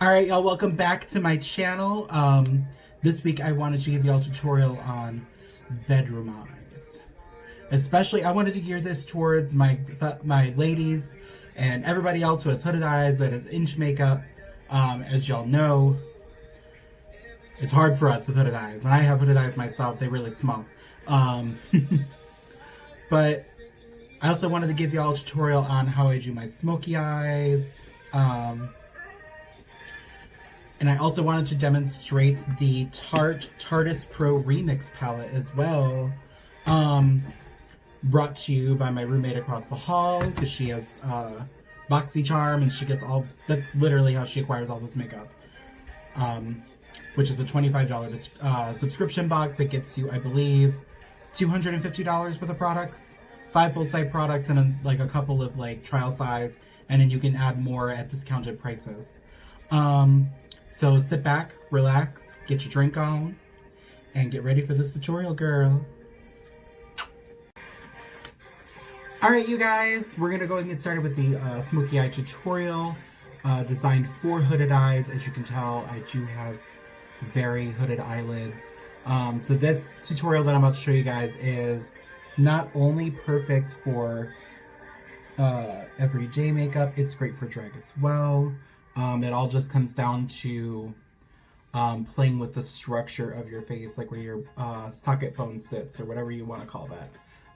Alright, y'all, welcome back to my channel. This week I wanted to give y'all a tutorial on bedroom eyes. Especially, I wanted to gear this towards my ladies and everybody else who has hooded eyes, that is inch makeup. As y'all know, it's hard for us with hooded eyes. And I have hooded eyes myself, they're really small. But I also wanted to give y'all a tutorial on how I do my smoky eyes. And I also wanted to demonstrate the Tart Tarteist Pro Remix palette as well. Brought to you by my roommate across the hall, because she has BoxyCharm and she gets all, that's literally how she acquires all this makeup. Which is a $25 subscription box that gets you, I believe, $250 worth of products. 5 full-size products and like a couple of like trial size, and then you can add more at discounted prices. So sit back, relax, get your drink on, and get ready for this tutorial, girl. Alright, you guys, we're gonna go and get started with the smoky eye tutorial designed for hooded eyes. As you can tell, I do have very hooded eyelids. So this tutorial that I'm about to show you guys is not only perfect for everyday makeup, it's great for drag as well. It all just comes down to playing with the structure of your face, like where your socket bone sits, or whatever you want to call that.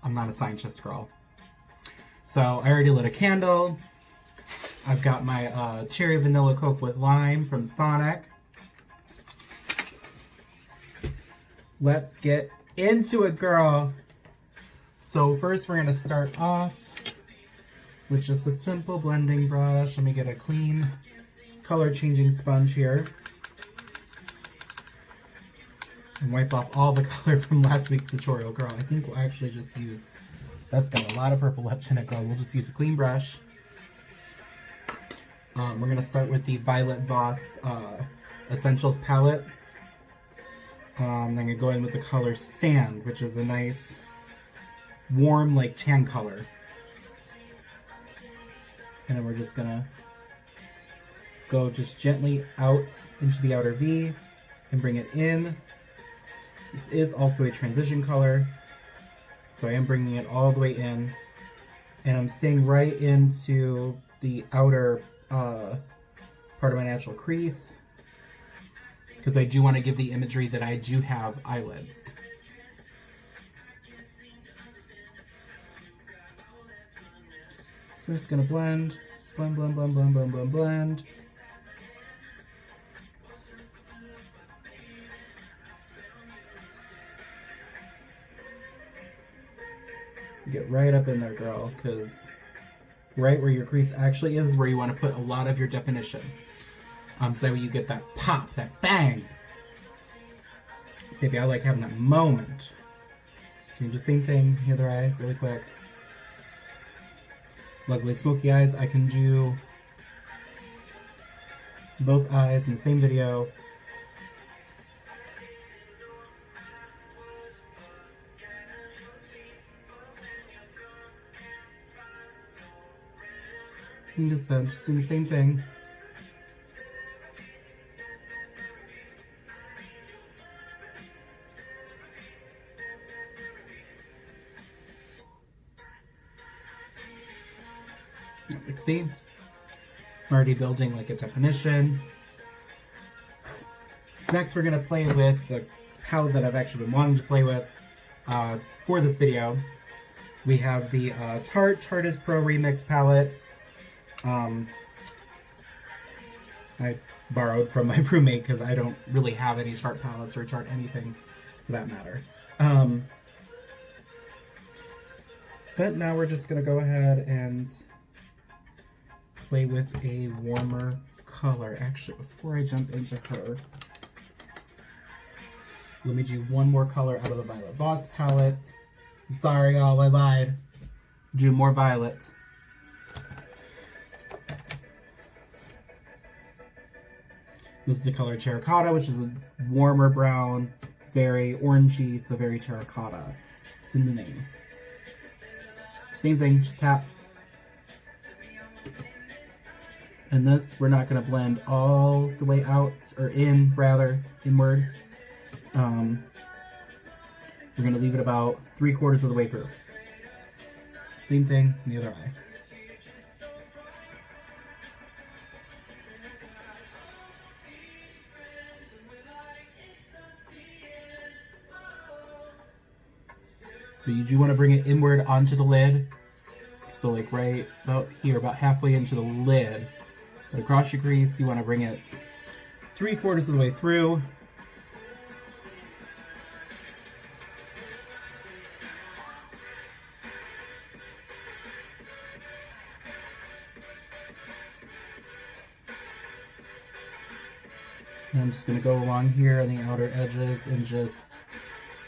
I'm not a scientist, girl. So I already lit a candle. I've got my cherry vanilla Coke with lime from Sonic. Let's get into it, girl. So first we're going to start off with just a simple blending brush. Let me get a clean color changing sponge here and wipe off all the color from last week's tutorial, girl. I think we'll actually just use, that's got a lot of purple left in it, girl. We'll just use a clean brush. We're going to start with the Violet Voss Essentials palette. I'm going to go in with the color Sand, which is a nice warm, like tan color. And then we're just going to go just gently out into the outer V and bring it in. This is also a transition color, so I am bringing it all the way in. And I'm staying right into the outer part of my natural crease, because I do want to give the imagery that I do have eyelids. So I'm just going to blend, blend, blend, blend, blend, blend, blend, blend. Get right up in there, girl, because right where your crease actually is where you want to put a lot of your definition. So that way you get that pop, that bang. Baby, I like having that moment. So you do the same thing, the other eye, really quick. Lovely smoky eyes. I can do both eyes in the same video. And just do the same thing. Like, see? I'm already building like a definition. So next we're going to play with the palette that I've actually been wanting to play with for this video. We have the Tart Tarteist Pro Remix palette. I borrowed from my roommate because I don't really have any Tarte palettes or Tarte anything for that matter. But now we're just going to go ahead and play with a warmer color. Actually, before I jump into her, let me do one more color out of the Violet Voss palette. I'm sorry, y'all, I lied. Do more violet. This is the color Terracotta, which is a warmer brown, very orangey, so very terracotta. It's in the name. Same thing, just tap. And this, we're not going to blend all the way out, or in, rather, inward. We're going to leave it about 3/4 of the way through. Same thing in the other eye. But you do want to bring it inward onto the lid. So like right about here, about halfway into the lid. But across your crease, you want to bring it 3/4 of the way through. And I'm just going to go along here on the outer edges and just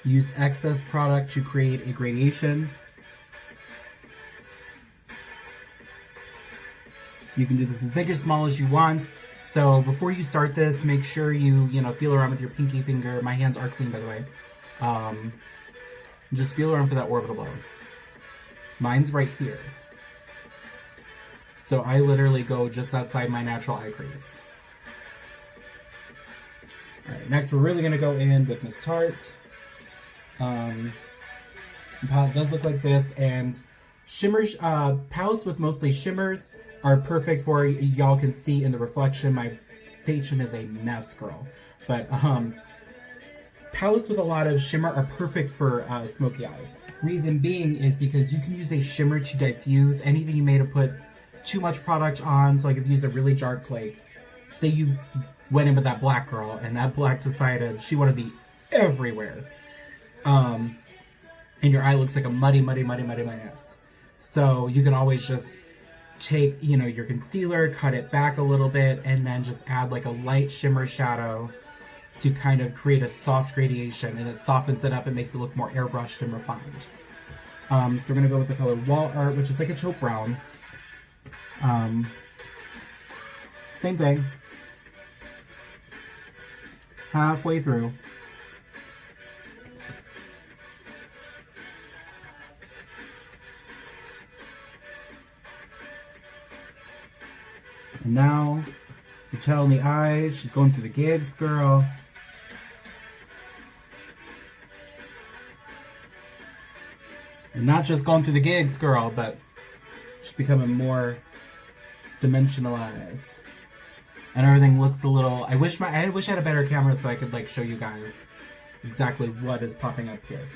use excess product to create a gradation. You can do this as big or small as you want. So before you start this, make sure you feel around with your pinky finger. My hands are clean, by the way. Just feel around for that orbital bone. Mine's right here. So I literally go just outside my natural eye crease. Alright, next we're really going to go in with Miss Tarte. The palette does look like this, and shimmers, palettes with mostly shimmers are perfect for, y'all can see in the reflection, my station is a mess, girl. But palettes with a lot of shimmer are perfect for smoky eyes. Reason being is because you can use a shimmer to diffuse anything you may have put too much product on. So like if you use a really dark, like say you went in with that black girl and that black decided she wanted to be everywhere. And your eye looks like a muddy mess. So you can always just take, your concealer, cut it back a little bit, and then just add like a light shimmer shadow to kind of create a soft gradation, and it softens it up and makes it look more airbrushed and refined. So we're going to go with the color Wall Art, which is like a taupe brown. Same thing. Halfway through. And now, you tell in the eyes, she's going through the gigs, girl. And not just going through the gigs, girl, but she's becoming more dimensionalized. And everything looks a little... I wish I had a better camera so I could like show you guys exactly what is popping up here.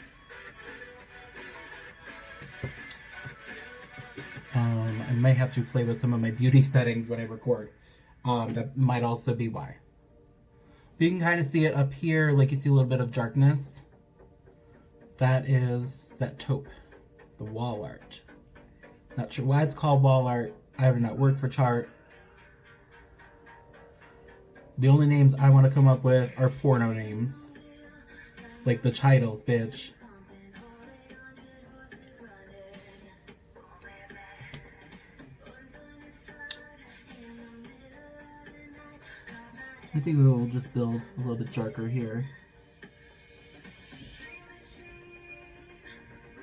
I may have to play with some of my beauty settings when I record. That might also be why. But you can kind of see it up here, like you see a little bit of darkness. That is that taupe, the Wall Art. Not sure why it's called Wall Art. I have not worked for Tarte. The only names I want to come up with are porno names. Like the titles, bitch. I think we will just build a little bit darker here.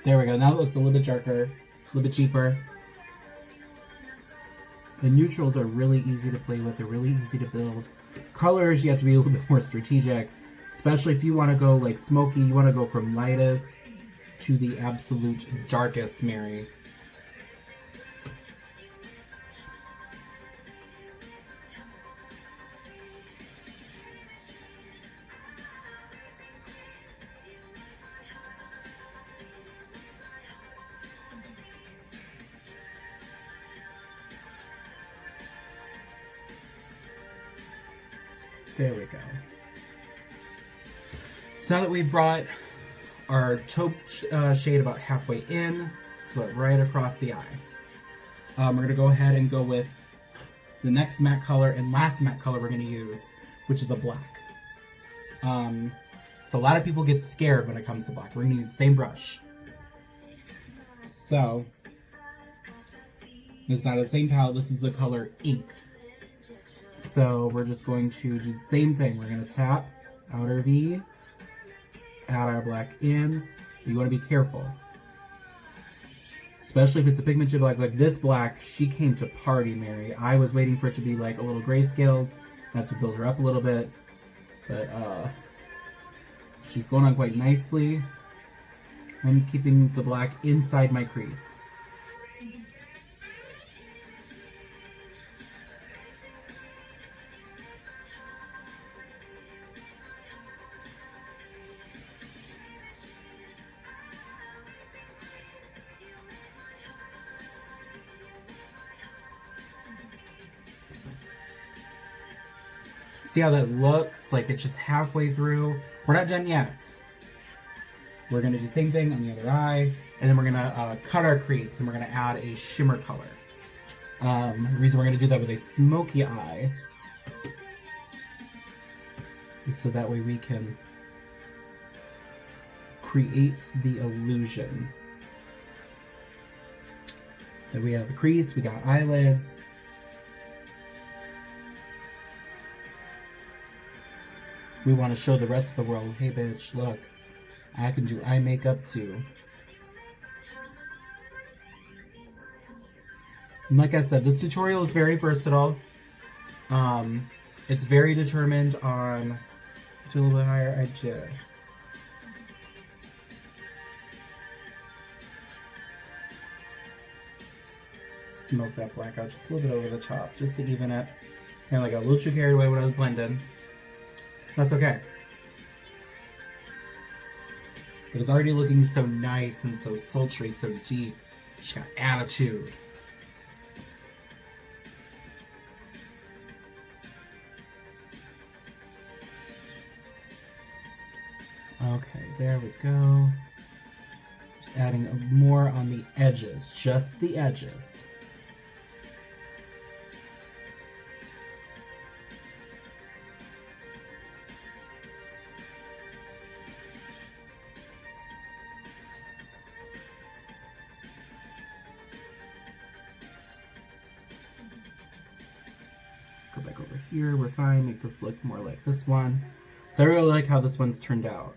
There we go. Now it looks a little bit darker, a little bit cheaper. The neutrals are really easy to play with. They're really easy to build. Colors, you have to be a little bit more strategic. Especially if you want to go like smoky, you want to go from lightest to the absolute darkest, Mary. There we go. So now that we've brought our taupe shade about halfway in, so right across the eye, we're going to go ahead and go with the next matte color and last matte color we're going to use, which is a black. So a lot of people get scared when it comes to black. We're going to use the same brush. So, it's not the same palette, this is the color Ink. So we're just going to do the same thing. We're going to tap outer V, add our black in. You want to be careful. Especially if it's a pigmented black. Like this black, she came to party, Mary. I was waiting for it to be like a little grayscale. Not to build her up a little bit. But she's going on quite nicely. I'm keeping the black inside my crease. See how that looks? Like it's just halfway through. We're not done yet. We're going to do the same thing on the other eye. And then we're going to cut our crease. And we're going to add a shimmer color. The reason we're going to do that with a smoky eye is so that way we can create the illusion that we have a crease, we got eyelids. We want to show the rest of the world, hey bitch, look, I can do eye makeup too. And like I said, this tutorial is very versatile. It's very determined on, do a little bit higher, I did. Smoke that black out just a little bit over the top, just to even it. And I got a little too carried away when I was blending. That's okay. But it's already looking so nice and so sultry, so deep. She's got attitude. Okay, there we go. Just adding more on the edges, just the edges. Go back over here, we're fine, make this look more like this one. So I really like how this one's turned out.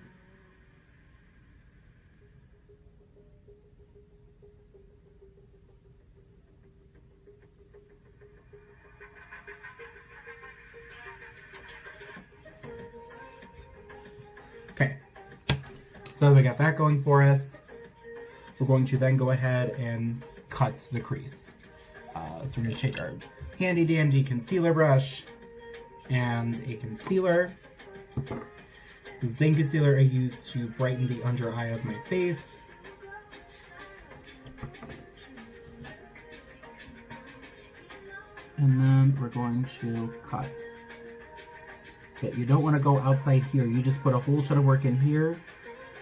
Okay, so we got that going for us. We're going to then go ahead and cut the crease. So we're going to take our handy dandy concealer brush and a concealer. The same concealer I use to brighten the under eye of my face. And then we're going to cut. But you don't want to go outside here. You just put a whole ton of work in here.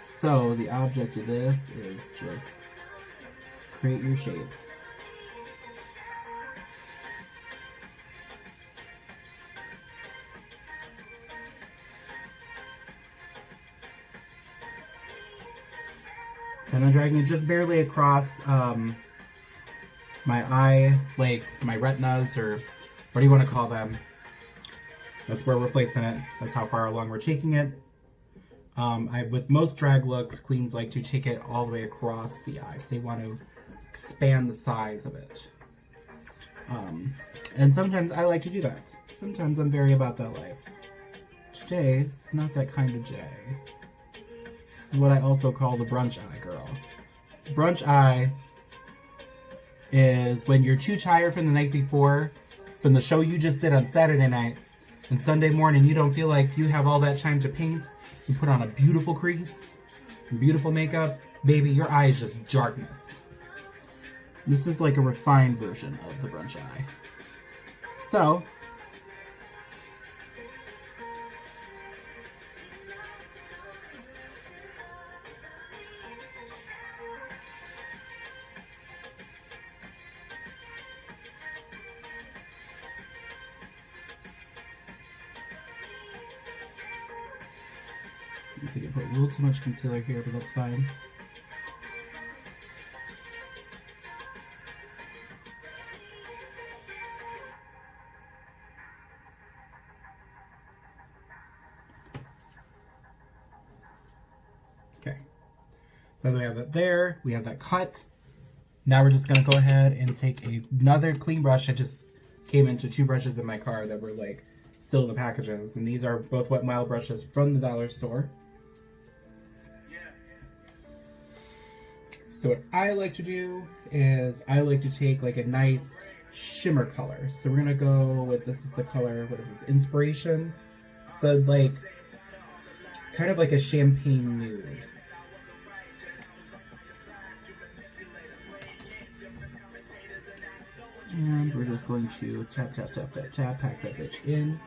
So the object of this is just create your shape. And I'm dragging it just barely across my eye, like my retinas, or what do you want to call them? That's where we're placing it. That's how far along we're taking it. With most drag looks, queens like to take it all the way across the eye because they want to expand the size of it. And sometimes I like to do that. Sometimes I'm very about that life. Today, it's not that kind of day. This is what I also call the brunch eye girl. Brunch eye is when you're too tired from the night before, from the show you just did on Saturday night, and Sunday morning you don't feel like you have all that time to paint. You put on a beautiful crease, and beautiful makeup. Baby, your eye is just darkness. This is like a refined version of the brunch eye. So, I think I put a little too much concealer here, but that's fine. Okay, so we have that there, we have that cut. Now we're just gonna go ahead and take another clean brush. I just came into 2 brushes in my car that were like still in the packages, and these are both Wet n Wild brushes from the dollar store. So what I like to do is I like to take like a nice shimmer color. So we're gonna go with, this is the color, what is this, Inspiration? So like kind of like a champagne nude. And we're just going to tap, tap, tap, tap, tap, pack that bitch in.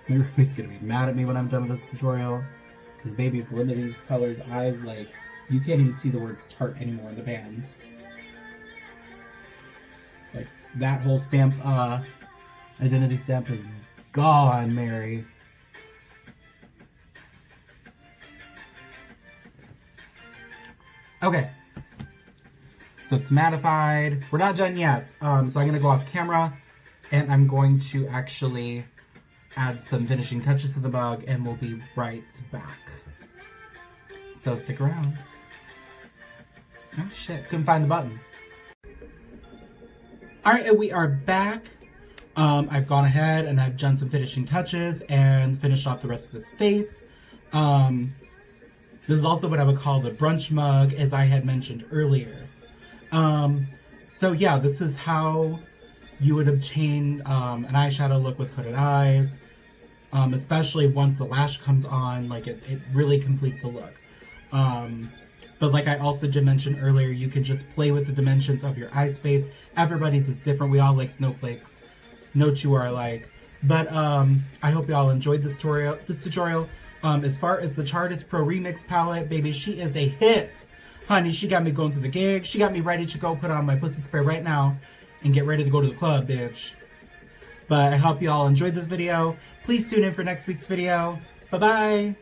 My roommate's gonna be mad at me when I'm done with this tutorial, because baby, with one of these colors, you can't even see the words Tart anymore in the band. Like, that whole stamp, identity stamp is gone, Mary. Okay. So it's mattified. We're not done yet. So I'm gonna go off camera, and I'm going to actually add some finishing touches to the mug, and we'll be right back. So stick around. Oh shit, couldn't find the button. Alright, and we are back. I've gone ahead and I've done some finishing touches and finished off the rest of this face. This is also what I would call the brunch mug, as I had mentioned earlier. So yeah, this is how you would obtain an eyeshadow look with hooded eyes. Especially once the lash comes on, like it really completes the look. But like I also did mention earlier, you can just play with the dimensions of your eye space. Everybody's is different. We all like snowflakes. No two are alike. But I hope you all enjoyed this tutorial. As far as the Tarteist Pro Remix palette, baby, she is a hit. Honey, she got me going to the gig. She got me ready to go put on my pussy spray right now and get ready to go to the club, bitch. But I hope you all enjoyed this video. Please tune in for next week's video. Bye-bye.